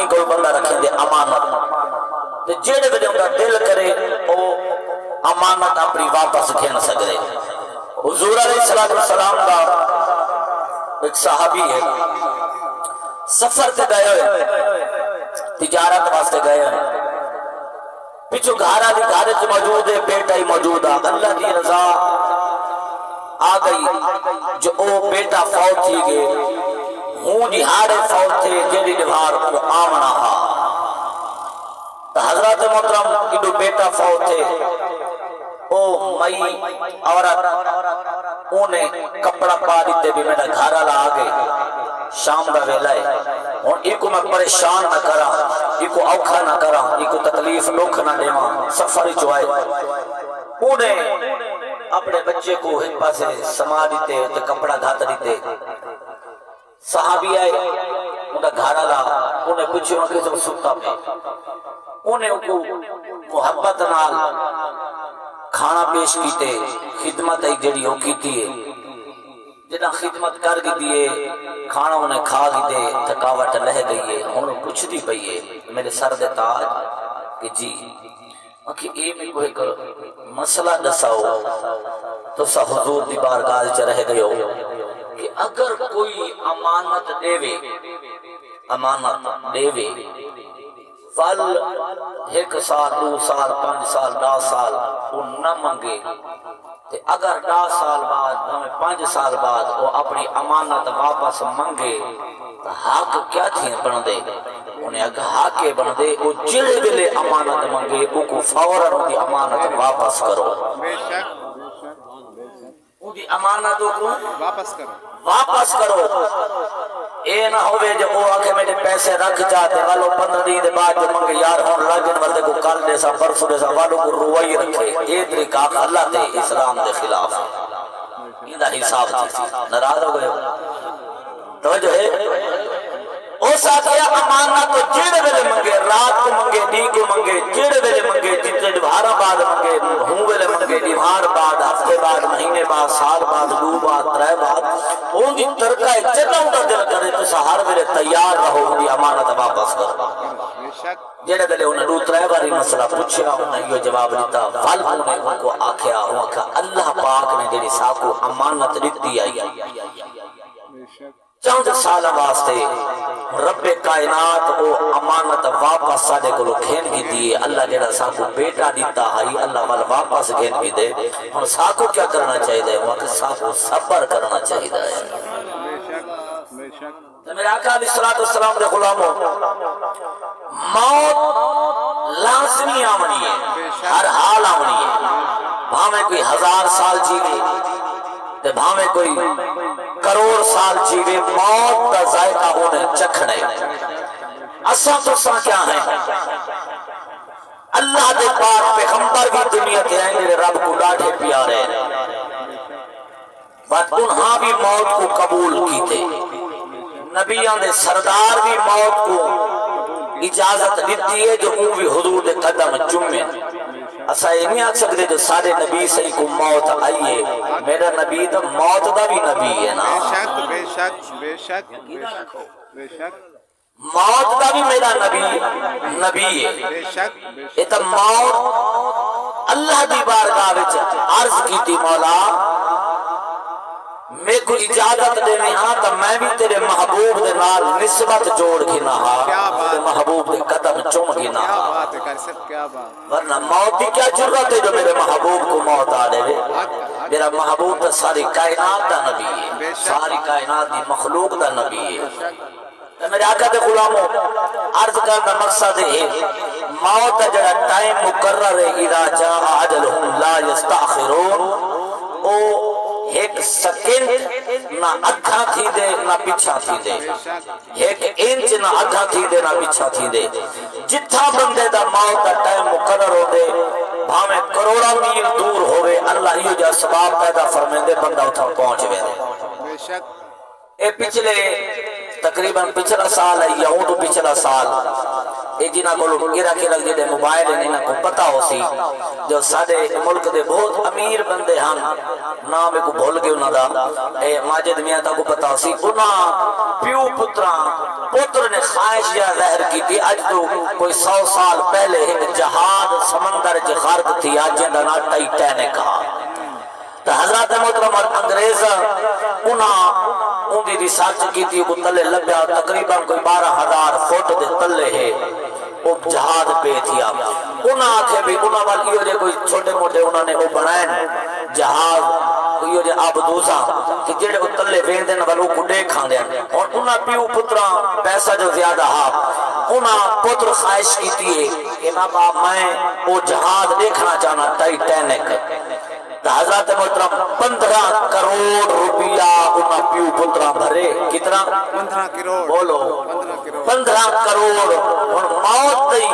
اپنی کوئی بندہ رکھیں دے امانت تے جیڑے ویلے ان کا دل کرے او امانت اپنی واپس کھین سکے حضور علیہ السلام کا ایک صحابی ہے سفر تے گئے ہوئے تجارت واسطے گئے ہیں پچھو گھارا دی گھارے جو موجود ہے بیٹا ہی موجود ہے اللہ دی رضا آ گئی جو او بیٹا فوت تھی گئے ہوں جہاڑے فوت تھے جیڑی نبھار کو آمنا ہا تو حضرت محترم کدو بیٹا فوت تھے او مئی عورت انہیں کپڑا پا دیتے بھی میرا گھارا لا آگے شام دا ویلا ہے اور ایک میں پریشان نہ کرا ایک اوکھا نہ کرا ایک تکلیف لوکھ نہ دیما سفر ہی چوائے انہیں اپنے بچے کو ایک پاسے سما دیتے تے کپڑا گھات دیتے صحابی آئے انہیں گھارا لا انہیں پوچھے انہیں کسی سکتا پہ انہیں کو محبت نال کھانا پیش کیتے خدمت ایک جڑی ہو کیتی ہے جنہ خدمت کر گی دیئے کھانا انہیں کھا گی دے تھکاوٹ لہ گئی ہے انہوں پوچھ دی پئی ہے میرے سر دے تاج کہ جی کہ اے میں کوئی مسئلہ دساؤ تو سا حضور دی بارگاہ چ رہ گئے ہو کہ اگر کوئی امانت دیوے فل ایک سال 2 سال 5 سال 10 سال وہ نہ منگے تے اگر 10 سال بعد 5 سال بعد وہ اپنی امانت واپس منگے تو حق کیا تھی بن دے انہیں اگر حق بن دے وہ جڑے ویلے امانت منگے وہ کو فوراً دی امانت واپس کرو وہ دی امانتوں کو واپس کرو اے نہ ہوئے جو وہ آگے میرے پیسے رکھ جاتے والو 15 دن بعد جو منگے یار ہون لگن وردے کو کل دے سا پرسو دے سا والو کو روئی رکھے اے طریقہ اللہ دے اسلام دے خلاف اندہ حساب تھی نراض ہو گئے توجہ ہے او ساتھیا امانت تو جیڑے ویلے منگے رات کو منگے دی کو منگے جیڑے ویلے منگے جتنے دوبارہ بعد منگے ہوں ویلے منگے دیوار بعد ہفتے بعد مہینے بعد سال بعد 2 بعد 3 بعد اون دی ترکہ جتنا دا دل کرے تو ہر ویلے تیار رہو دی امانت واپس کرو جیڑے ویلے انہیں 2-3 باری مسئلہ پوچھا انہیں یہ جواب دیتا ول انہیں ان کو آکھیا اللہ پاک نے جیڑی ساکو امانت دیتی آئی چند سال واسطے رب کائنات وہ امانت واپس سادے کو کھین کی دیئے اللہ جڑا ساکو بیٹا دیتا ہے اللہ والا واپس کھین کی دے ہم ساکو کیا کرنا چاہیے دے وقت ساکو صبر کرنا چاہیے دے میرے آقا علیہ السلام دے غلاموں موت لازمی آمنی ہے ہر حال آمنی ہے بھامیں کوئی 1000 سال جیوے تے بھامیں کوئی کروڑ سال جیوے موت کا ذائقہ ہونے چکھنے اساں تو ساں کیا ہیں اللہ دے پاک پیغمبر بھی دنیا کے آئیں میرے رب کو ڈاٹھے پیارے بات انہاں بھی موت کو قبول کیتے نبیان دے سردار بھی موت کو اجازت دیتی ہے جو ان بھی حضور دے قدم چمیں اسا یہ نہیں آکھ سکتے جو سارے نبی سے کو موت آئیے میرا نبی تو موت دا بھی نبی ہے نا بے شک موت دا بھی میرا نبی ہے یہ تو موت اللہ دی بارگاہ وچ عرض کی تھی مولا میں کو اجازت دینے ہاں تو میں بھی تیرے محبوب دے نال نسبت جوڑ گھنا ہاں تیرے محبوب دے قدم چوم گھنا ہاں ورنہ موت دی کیا جرت ہے جو میرے محبوب کو موت آنے لے میرا محبوب تو ساری کائنات دا نبی ہے ساری کائنات دی مخلوق دا نبی ہے میرے آقا دے غلاموں عرض کرنا مقصد ہے موت دا جڑا ٹائم مقرر ہے اذا جاء اجلہم لا یستاخرون او ایک سیکنڈ نہ ادھا تھی دے نہ پیچھا تھی دے ایک انچ نہ ادھا تھی دے نہ پیچھا تھی دے جتھا بندے دا موت دا ٹائم مقرر ہو دے بھامیں کروڑا میل دور ہوئے اللہ یہ جو اسباب پیدا فرمیں دے بندہ اتھا پہنچ وے دے اے پچھلے تقریباً پچھلا سال ہے یا ہوں تو پچھلا سال اے جنہ کو گرہ کے لگ جدے موبائل انہوں کو پتا ہو سی جو سادے ملک دے بہت امیر بندے ہم نام کو بھول گئے انہوں دا اے ماجد میاں تا کو پتا ہو سی انہاں پیو پتر نے خواہش یا ظاہر کی تھی اج تو کوئی 100 سال پہلے ایک جہاز سمندر چ غرق تھی اج دا نا ٹائٹینک ہا تو حضرت محترم انگریز انہاں ان دی ریسرچ کی تھی وہ تلے لبیا تقریباً کوئی 12,000 فٹ دے تلے ہے وہ جہاز پہ تھی آپ انہاں آکھے بھی انہاں والی ہو جائے کوئی چھوٹے موٹے انہاں نے وہ بنائے جہاز کوئی ہو جائے آبدوزہ کہ جڑے وہ تلے ویندن والوں کو دیکھاں دیں اور انہاں پیو پترہ پیسہ جو زیادہ ہا انہاں پتر خواہش کی تھی کہ نا باپ میں وہ جہاز دیکھنا چاہنا ٹائٹینک حضرت محترم 15 کروڑ روپیہ انہاں پیو پترہ بھرے کتنا 15 کروڑ بولو 15 کروڑ اور موت دی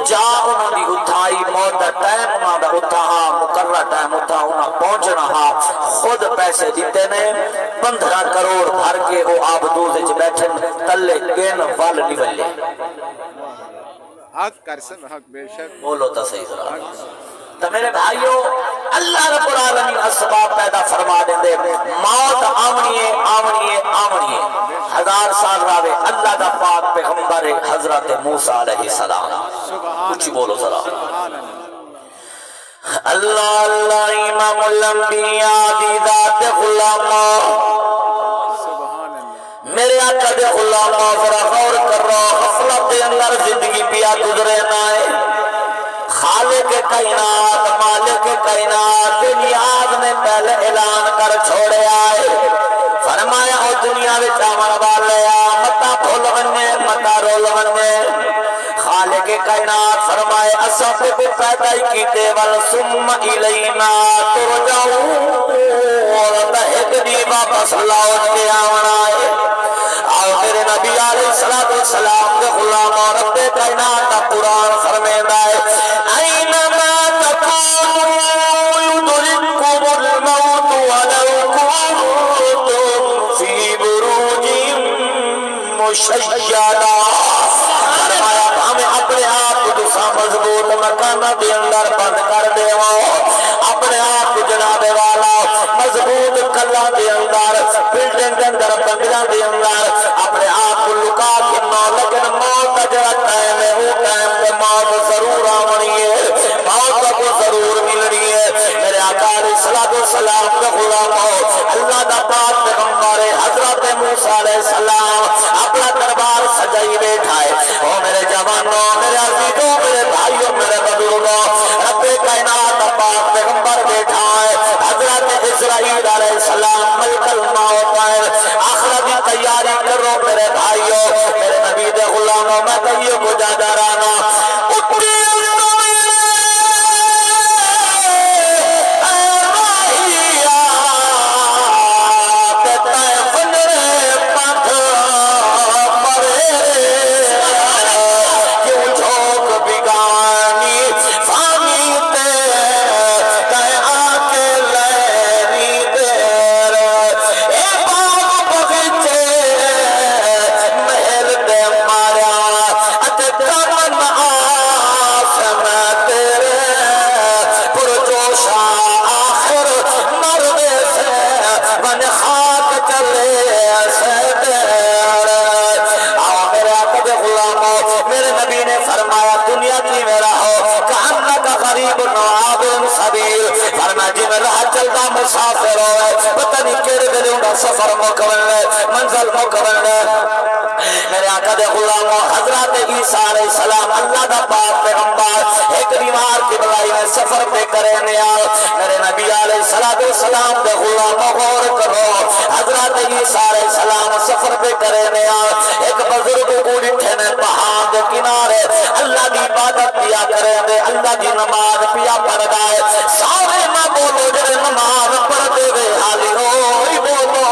جا انہاں دی اٹھائی موت دا ٹائم انہاں دا اٹھا مقررہ ٹائم اٹھا انہاں پہنچنا ہا خود پیسے دیتے نے 15 کروڑ بھر کے وہ آبدوز وچ بیٹھے تلے گن ول نولے حق کرسن حق بے شک بولو تا صحیح ذرا تو میرے بھائیو اللہ رب العالمین اسباب پیدا فرما دیں دے موت آمنیے آمنیے آمنیے 1000 سال راوے اللہ دا پاک پیغمبر حضرت موسیٰ علیہ السلام کچھ بولو ذرا اللہ اللہ امام الانبیاء دی ذات غلامہ میرے آقا دے غلامہ ذرا غور کر رہا غفلت دے اندر زندگی پیا گزرے نائے خالق کائنات مالک کائنات دنیاد نے پہلے اعلان کر چھوڑے آئے فرمایا او دنیا میں چاون والے متا بھول بننے متا رول بننے خالق کائنات فرمائے اساں پہ پیدا کیتے ول ثم الینا ترجعون ایک دی واپس لوٹ کے آونا ہے آؤ میرے نبی علیہ السلام کے غلام اور رب کائنات کا قرآن فرمیندہ ہے اینما تکونوا یدرککم الموت ولو کنتم فی بروج مشیدہ فرمایا ہمیں اپنے آپ کو دوسرا مضبوط مکانہ دے اندر بند کر دے اپنے آپ کو جناب والا مضبوط کلہ دے اندر بلڈنگ دے اندر بنگلہ دے اندر اپنے آپ کو لکا کے نہ لیکن موت جڑا ٹائم ہے وہ ٹائم پہ موت ضرور آمنی ہے موت کو ضرور ملنی ہے میرے آقا علیہ السلام کے غلام ہو اللہ دا پاک پیغمبر حضرت موسیٰ علیہ السلام اپنا دربار سجائی بیٹھا ہے او میرے جوانوں میرے عزیزوں میرے بھائیوں میرے بزرگوں رب کائنات دا پاک پیغمبر بیٹھا ہے حضرت اسرائیل علیہ السلام ملک الموت ہے آخرت کی تیاری کرو میرے بھائیوں میرے نبی دے غلاموں میں کئیوں کو جا رانا اٹھے مسافر ہوئے پتہ نہیں کیڑے دے ہوندا سفر مکمل ہے منزل مکمل ہے میرے آقا دے غلاموں حضرت عیسیٰ علیہ السلام اللہ دا پاک پیغمبر ایک بیمار کی بلائی میں سفر پہ کرے نیا میرے نبی علیہ السلام دے غلاموں غور کرو حضرت عیسیٰ علیہ السلام سفر پہ کرے نیا ایک بزرگ کو ڈٹھے نے پہاڑ دے کنارے اللہ دی عبادت پیا کرے دے اللہ دی نماز پیا پڑھ گئے سارے نہ بولو جے نماز پڑھ دے وے حالی ہوئی بولو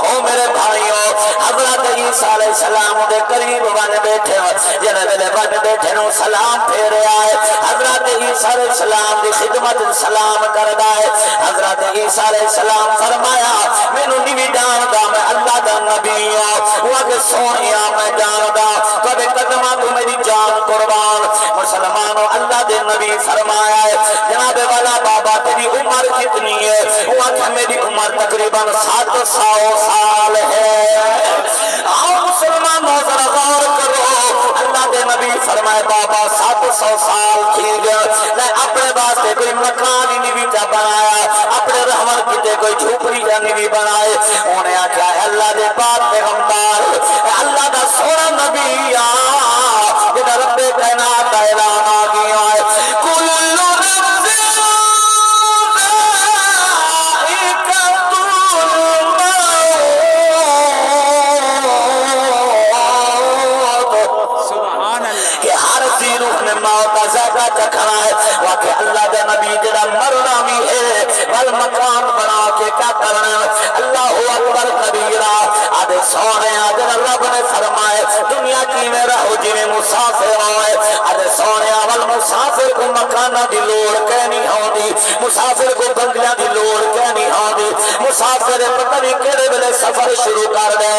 او میرے بھائیوں حضرت عیسیٰ علیہ السلام دے قریب بن بیٹھے جنہیں ملے بن بیٹھے نو سلام پھیرے آئے حضرت عیسیٰ علیہ السلام دی خدمت سلام کردہ ہے حضرت عیسیٰ علیہ السلام فرمایا میں نو نہیں جاندہ میں اللہ دا نبی ہوں وہ کہ سونیا میں جاندہ کبھی قدمہ تو میری جان قربان مسلمانوں اللہ دے نبی فرمایا ہے جناب والا بابا تیری عمر کتنی ہے وہ کہ میری عمر تقریباً 700 سال ہے آؤ مسلمانوں ذرا غور کرو اللہ دے فرمائے بابا 700 سال تھی گیا میں اپنے واسطے کوئی مکان ہی نہیں بھی بنایا اپنے رحمن کتے کوئی جھوپڑی جانی بھی بنائے انہیں آکھا ہے اللہ دے پاک پیغمبر اللہ دا سونا نبی جنہا رب کائنات کا اعلان آ گیا ہے کل چکھنا ہے واقع اللہ دے نبی جڑا مرنا بھی ہے بل مکان بنا کے کیا کرنا اللہ اکبر کبیرہ آدھے سونے آدھے رب نے فرمائے دنیا کی میں رہو جی میں مسافر ہوئے آدھے سونے اول مسافر کو مکانہ دی لوڑ کہنی ہوندی مسافر کو بنگلیاں دی لوڑ کہنی ہوندی مسافر پتہ نہیں کیڑے بلے سفر شروع کر دے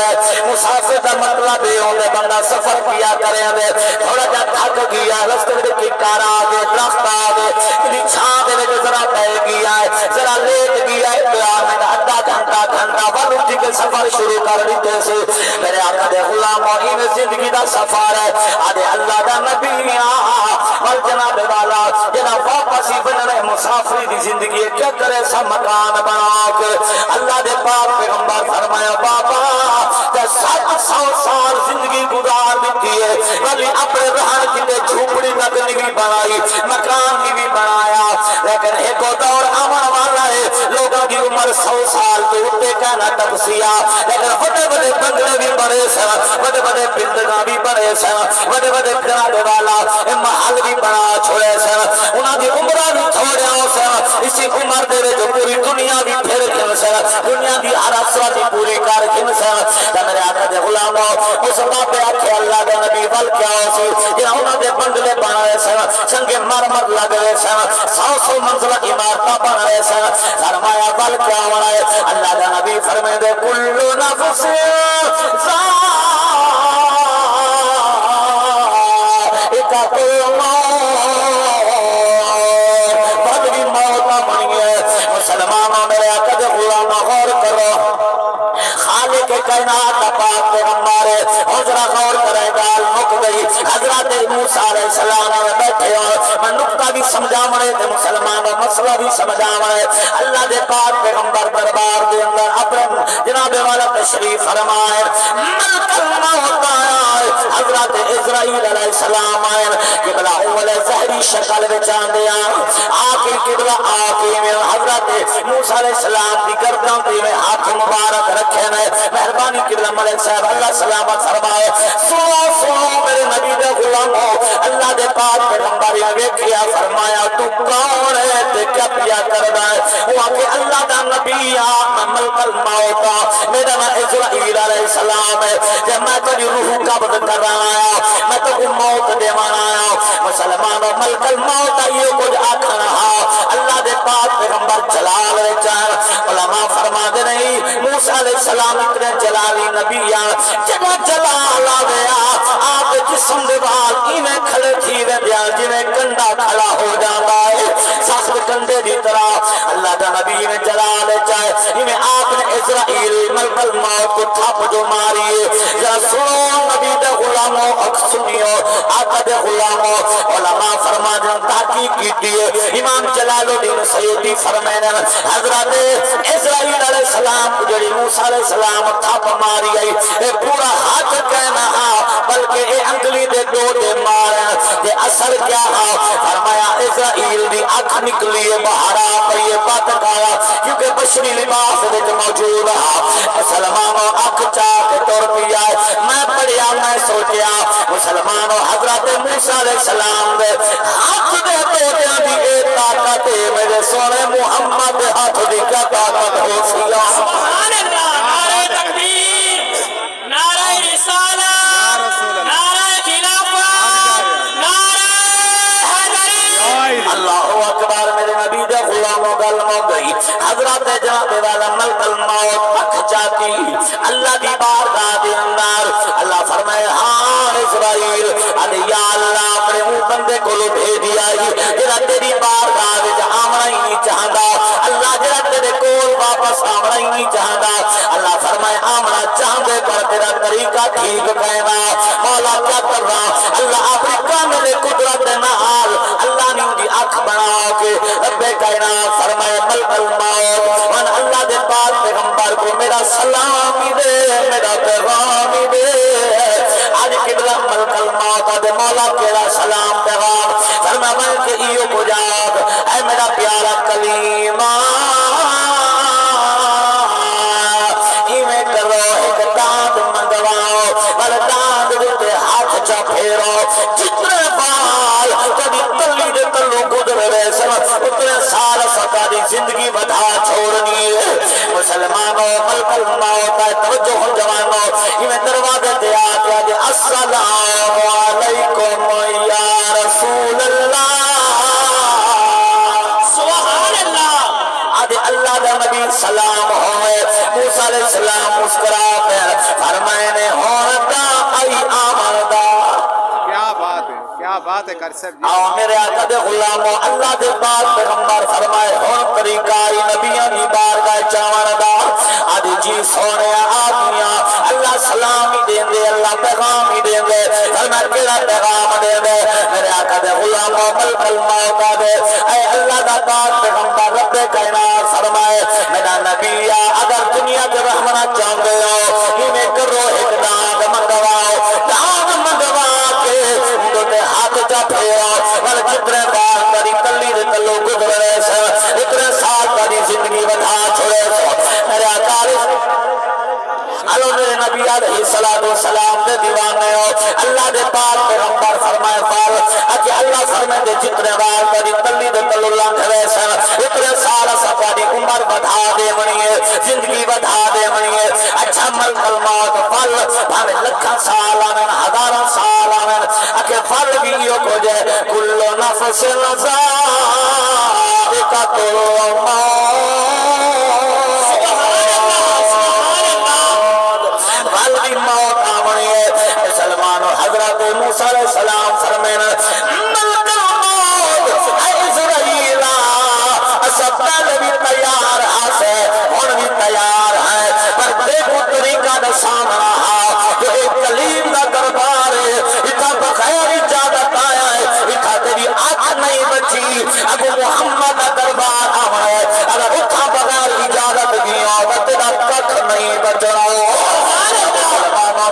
مسافر دا مطلب یہ ہوندے بندہ سفر کیا کریں دے تھوڑا جا تھک گیا رستے میں کی کارا آگے درخت آگے کلی چھان دے میں ذرا پہ گیا ہے ذرا لیٹ گیا ہے قیام میں آدھا گھنٹہ بل اٹھی کے سفر شروع کر دیتے سے میرے آقا دے غلام اور میں زندگی دا سفر ہے آدھے اللہ دا نبی اور جناب والا جناب واپس ہی بن رہے مسافری دی زندگی کیا کرے سا مکان بنا کے اللہ دے پاک پیغمبر فرمایا بابا 700 سال زندگی گزار دیتی ہے ولی اپنے رہن کی تے جھوپڑی تک نہیں بنائی مکان بھی بنایا لیکن ایک دور امن والا ہے لوگوں کی عمر 100 سال تو اٹھے کہنا تپسیا لیکن بڑے بڑے بنگلے بھی بڑے سن بڑے بڑے بلڈنگاں بھی بڑے سن بڑے بڑے گھرانے والا محل بھی بنا چھوڑے سن انہاں دی عمراں بھی تھوڑے سن اسی عمر دے جو پوری دنیا بھی پھر کھن سن دنیا دی ہر اسرت پوری کر کھن سن میرے آقا دے غلاموں اس بابے آکھے اللہ دے نبی ول کیا سی جنہاں انہاں دے بنگلے بنائے سن سنگے مرمر لگے سن 100 منزلہ عمارتاں بنائے سن فرمایا ول کیا ہونا ہے اللہ دے نبی فرمائے دے کل نفس مسلمانوں میرے آقا دے غلاموں غور کرو خالق کائنات کا پاک پیغمبر حضرہ غور کرے گال مک گئی حضرت موسیٰ علیہ السلام میں بیٹھے اور میں نکتہ بھی سمجھا مڑے تھے مسلمانوں مسئلہ بھی سمجھا مڑے اللہ دے پاک پیغمبر دربار دے اندر اپنے جناب والا تشریف فرمائے ملک الموت آئے حضرت اسرائیل علیہ السلام آئے قبلہ اول زہری شکل بچان دیا آخر قبلہ آخر میں حضرت موسیٰ علیہ السلام کی گردان دی میں ہاتھ مبارک رکھے میں مہربانی قبلہ ملک صاحب اللہ سلامت فرمائے سنو میرے نبی دے غلاموں اللہ دے پاک پیغمبر یہ ویکھیا فرمایا تو کون ہے تے کیا پیا کردا ہے وہ کہ اللہ دا نبی میں ملک الموت میرا نام اسرائیل علیہ السلام ہے جب میں تیری روح قبض کر رہا آیا میں تو موت دیوان آیا مسلمانوں ملک الموت یہ کچھ آکھا رہا اللہ دے پاک پیغمبر جلال چاہ علماء فرما دے نہیں موسیٰ علیہ السلام اتنے جلالی نبی جگہ جلال آگیا آپ جسم دیوال ایمیں کھڑے تھی وے بیال جنہیں کنڈا کھڑا ہو جاتا ہے سخت کندے دی طرح اللہ دا نبی میں جلال چاہے ایمیں آپ نے اسرائیل ملک الموت کو تھاپ جو ماری یا سنو نبی دے غلاموں اکسنیوں آقا دے غلاموں علماء فرما جن تحقیق کی دیئے امام جلال الدین سیدی فرمائنے حضرت اسرائیل علیہ السلام کو جڑی موسیٰ علیہ السلام تھاپ ماری آئی اے پورا ہاتھ کہنا بلکہ اے انگلی دے دو دے مارن دے اثر کیا فرمایا اسرائیل دی آنکھ نکلی بہارا پر یہ بات کھایا کیونکہ بشری لباس دے موجود مسلمانوں آنکھ چاہ کے طور پہ آئے میں پڑھیا میں سوچیا مسلمانوں حضرت موسیٰ علیہ السلام دے ہاتھ دے دو دے دی اے طاقت میرے سونے محمد ہاتھ دی کیا طاقت ہو سیا سبحان اللہ نعرہ تکبیر نعرہ رسالہ نعرہ خلافت نعرہ حیدری اللہ اکبر میرے نبی دے غلاموں گلموں گئی حضرت جناب والا ملک الموت پک جاتی اللہ دی بارگاہ دے اندر اللہ فرمائے ہاں اسرائیل علی یا اللہ اپنے وہ بندے کو لو بھیجی آئی جرا تیری بارگاہ دے آمنا ہی نہیں چاہتا اللہ جرا تیرے کول واپس آمنا ہی نہیں چاہتا اللہ فرمائے آمنا چاہتے پر تیرا طریقہ ٹھیک کہنا مولا کیا کر رہا اللہ اپنے کام بھلا کیڑا سلام پیغام فرمایا میں کہ ایو کو جاب اے میرا پیارا کلیمہ ایویں کرو ایک داند منگواؤ بل داند دیتے ہاتھ چا پھیرو جتنے بال کبھی تلی دے تلو گزر رہے سن اتنے سال سکاری زندگی بڑھا چھوڑنی ہے مسلمانوں ملک الموت ہے توجہ ہو جوانوں ایویں دروازے دے آ کے آجے السلام علیکم یا رسول اللہ سبحان اللہ آدھے اللہ دا نبی سلام ہوئے موسیٰ علیہ السلام مسکرا کر فرمائے نے ہوتا ای آمدہ کیا بات ہے کر سب آؤ میرے آقا دے غلاموں اللہ دے پاک پیغمبر فرمائے ہون طریقہ ای نبیان دی بارگاہ چاوان دا آدھی جی سونے آدمیاں اللہ سلامی دیں دے اللہ پیغام ہی دیں دے فرمائے کیڑا پیغام دیں دے میرے آقا دے غلاموں ملک الموت دے اے اللہ دا پاک پیغمبر رب کائنات فرمائے میرا نبی اگر دنیا کے رحمنا چاہوں گے ہو ہی میں کرو ایک داند منگواؤ داند منگوا کے دے ہاتھ جا پھیرا بل جتنے بار کری تلی دے تلو گزر رہے سے اتنے سال کری زندگی بڑھا چھوڑے سے میرے آکاری اللہ میرے نبی علیہ السلام دے دیوانے ہو اللہ دے پاک پیغمبر فرمائے فال اچھے اللہ فرمائے دے جتنے بار کری تلی دے تلو لنگ رہے سے اتنے سال سکاری عمر بڑھا دے منیے زندگی بڑھا دے منیے اچھا ملک الموت فل ہمیں لکھا سال آمین ہزاروں سال آمین اکھے فل بھی یہ کو جے کلو نفس ذائقۃ الموت فل بھی موت آمنی ہے مسلمانوں حضرت موسیٰ علیہ السلام فرمین ملک الموت اے اسرائیل سب پہلے بھی تیار ہے ہون بھی تیار ہے پر دیکھو طریقہ دا سامنا جو ایک کلیم دا دربار ہے اتھا بغیر اجازت آیا ہے اتھا تیری آنکھ نہیں بچی اگو محمد دا دربار آما ہے اگر اتھا بغیر اجازت دیا وہ تیرا کٹ نہیں بچنا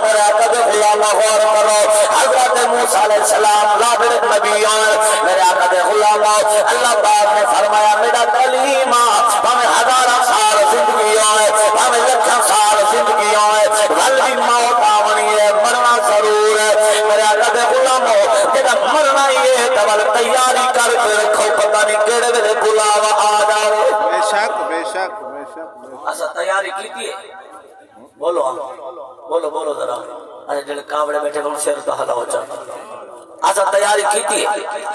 میرا قد غلام غور کرو حضرت موسیٰ علیہ السلام لابر نبی آئے میرا قد غلام اللہ پاک نے فرمایا میرا کلیمہ ہمیں ہزارہ سال زندگی آئے ہمیں لکھا سال زندگی آئے غل بھی موت آونی ہے مرنا ضرور ہے میرا قد غلام جب مرنا ہی ہے تب تیاری کر کے رکھو پتہ نہیں کیڑے ویلے بلاوا آ جاؤ بے شک ایسا تیاری کی تھی بولو بولو ذرا ارے جڑے کاوڑے بیٹھے ان سے تو حلا ہو چاہتا ایسا تیاری کی تھی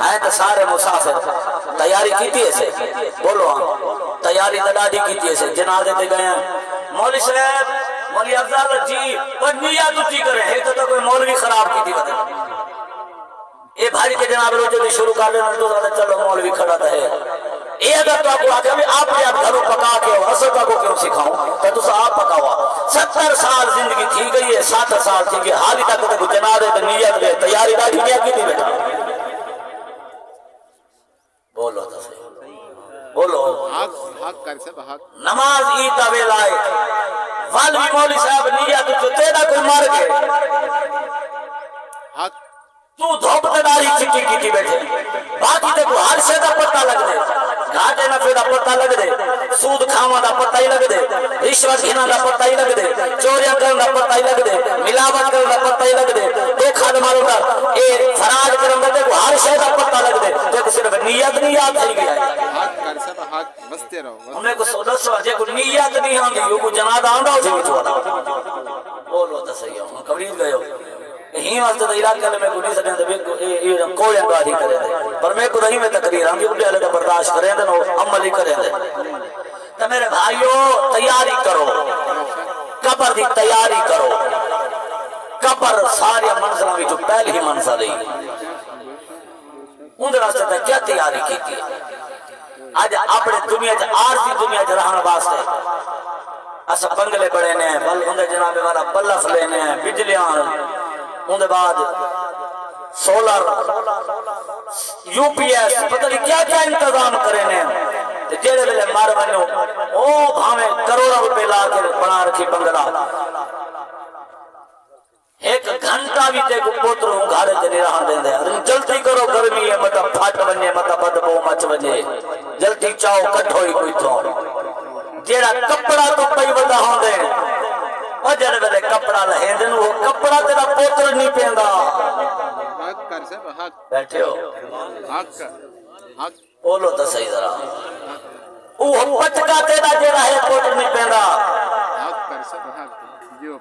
ہے تو سارے مسافر تیاری کی تھی ایسے بولو تیاری دڑاڑی کی تھی ایسے جنازے دے گئے ہیں مولوی صاحب مولوی افضل جی نیت اچھی کرے ہے تو کوئی مولوی خراب کی تھی بتا اے بھائی کے جناب روزے دی شروع کر لینا تو چلو مولوی کھڑا تھا ہے اے اگر تو آپ آگے آپ نے آپ گھروں پکا کے اصل کا کو کیوں سکھاؤں تو تو آپ پکاوا 70 سال زندگی تھی گئی ہے 60 سال تھی گئی حالی تک تو جنازے تے نیت دے تیاری دا دنیا کی تھی بیٹا بولو تو صحیح بولو حق کر سب حق نماز عید دا ویلا ہے والوی مولوی صاحب نیت جو تیرا کوئی مار کے حق تو دھوپ داری چکی کی تھی بیٹھے باقی تے کو ہر شے دا پتہ لگ دے گھاٹے نفع دا پتہ لگ دے سود کھاواں دا پتہ ہی لگ دے رشوت گھنا دا پتہ ہی لگ دے چوریاں کرن دا پتہ ہی لگ دے ملاوٹ کرن دا پتہ ہی لگ دے دھوکا مارو دا اے فراڈ کرن دا کو ہر شے دا پتہ لگ دے تے کو صرف نیت نہیں یاد تھی گیا حق کر سب حق بستے رہو ہمیں کو سودا سو جے کو نیت نہیں آندی وہ کو جنازہ آندا ہو سی بولو تو صحیح ہوں قبریل گئے ہو ہی واسطے تو علاقے میں کو نہیں سکتے تو یہ کوڑے گاڑی کرے دے پر میں کو نہیں میں تقریر ہم یہ بڑے لگا برداشت کریں دے نو عمل ہی کریں دے تو میرے بھائیو تیاری کرو قبر دی تیاری کرو قبر سارے منزل میں جو پہلی ہی منزل ہے ان راستے تک کیا تیاری کی تھی آج اپنے دنیا سے عارضی دنیا سے رہنے واسطے اسا بنگلے بڑے نے بل اندے جناب والا بلف لینے ہیں بجلیاں اندے بعد سولر یو پی ایس پتہ نہیں کیا کیا انتظام کرے نے جیڑے ویلے مار بنو او بھاویں کروڑوں روپے لا کے بنا رکھی بنگلہ ایک گھنٹہ بھی تے کو پوتروں گھر چ نہیں رہن دیندے جلدی کرو گرمی ہے مطلب پھٹ ونجے مطلب بدبو مچ ونجے جلدی چاؤ کٹھو ہی کوئی تو جیڑا کپڑا تو پئی ودا ہوندے او جڑے ویلے کپڑا لہندن وہ کپڑا تیرا پوتر نہیں پیندا حق کر صاحب حق بیٹھے ہو حق حق بولو تو صحیح ذرا وہ پٹکا تیرا جیڑا ہے پوتر نہیں پیندا حق کر صاحب حق جو